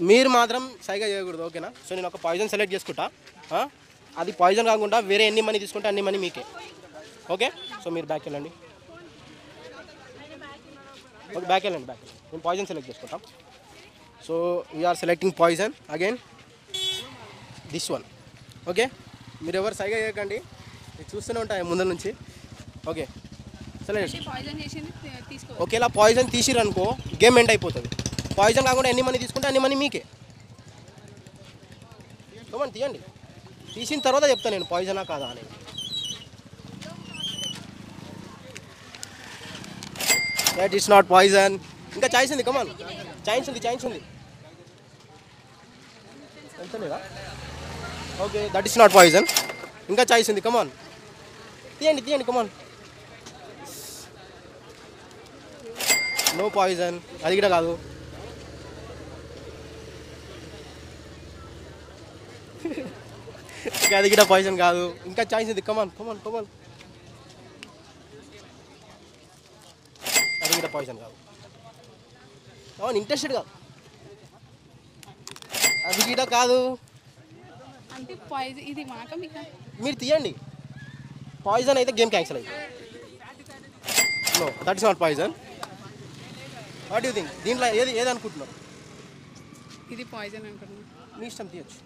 మీరు మాత్రం సైగా చేయకూడదు, ఓకేనా? సో నేను ఒక పాయిజన్ సెలెక్ట్ చేసుకుంటా. అది పాయిజన్ కాకుండా వేరే ఎన్ని మనీ తీసుకుంటే అన్ని మనీ మీకే, ఓకే? సో మీరు బ్యాక్ వెళ్ళండి. ఓకే, బ్యాక్ వెళ్ళండి. నేను పాయిజన్ సెలెక్ట్ చేసుకుంటాం. So we're selecting poison again, this one, okay? మీరు ఎవరు సైగా చేయకండి, మీరు చూస్తూనే ఉంటాయి ముందర నుంచి, ఓకే? సెలెక్ట్. ఓకేలా పాయిజన్ తీసిరు అనుకో గేమ్ ఎండ్ అయిపోతుంది. పాయిజన్ కాకుండా ఎన్ని మనీ తీసుకుంటే అన్ని మనీ మీకే. కమాన్ తీయండి, తీసిన తర్వాత చెప్తాను నేను పాయిజనా కాదా అని. That is not poison. ఇంకా ఛాయిస్ ఉంది, కమాన్, ఛాయిస్ ఉంది లేదా? Okay, that is not poison. ఇంకా ఛాయిస్ ఉంది, కమాన్, తీయండి కమాన్. నో పాయిజన్, అది కూడా కాదు. అది కూడా పాయిజన్ కాదు. ఇంకా ఛాయిస్ ఉంది, కమాన్. అది కూడా పాయిజన్ కాదు. కమాన్, ఇంట్రెస్టెడ్ కాదు. అది కూడా కాదు. మీరు తీయండి. పాయిజన్ అయితే గేమ్ క్యాన్సిల్ అయ్యింది. No, that is not poison. What you think? దీంట్లో ఏది అనుకుంటున్నారు? ఇది పాయిజన్ అనుకుంటున్నాను. మీ ఇష్టం, తీయచ్చు.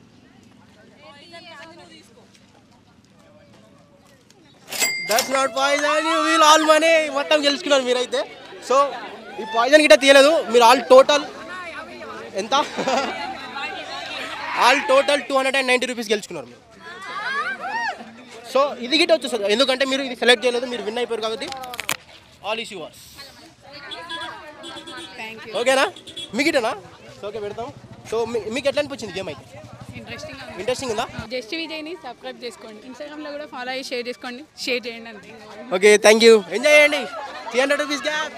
That's not poison. You will all money. మొత్తం గెలుచుకున్నారు మీరైతే. సో ఈ పాయిజన్ గిట్ట తీయలేదు. మీరు ఆల్ టోటల్ ఎంత? ఆల్ టోటల్ 290 రూపీస్ గెలుచుకున్నారు మీరు. సో ఇది గిట్ట వచ్చేస్తుంది, ఎందుకంటే మీరు ఇది సెలెక్ట్ చేయలేదు, మీరు విన్ అయిపోయారు కాబట్టి ఆల్ ఈస్ యువర్స్. ఓకేనా? మీకిటనా? సో ఓకే, పెడతాం. సో మీకు ఎట్లా అనిపించింది గేమ్ అయితే? ఇంట్రెస్టింగ్ ఉందా? జస్ట్ విజయ్ని సబ్స్క్రైబ్ చేసుకోండి, ఇన్స్టాగ్రామ్లో కూడా ఫాలో అయ్యి షేర్ చేయండి అంతే. Okay, thank you. ఎంజాయ్ చేయండి. 300 రూపీస్ గ్యాప్.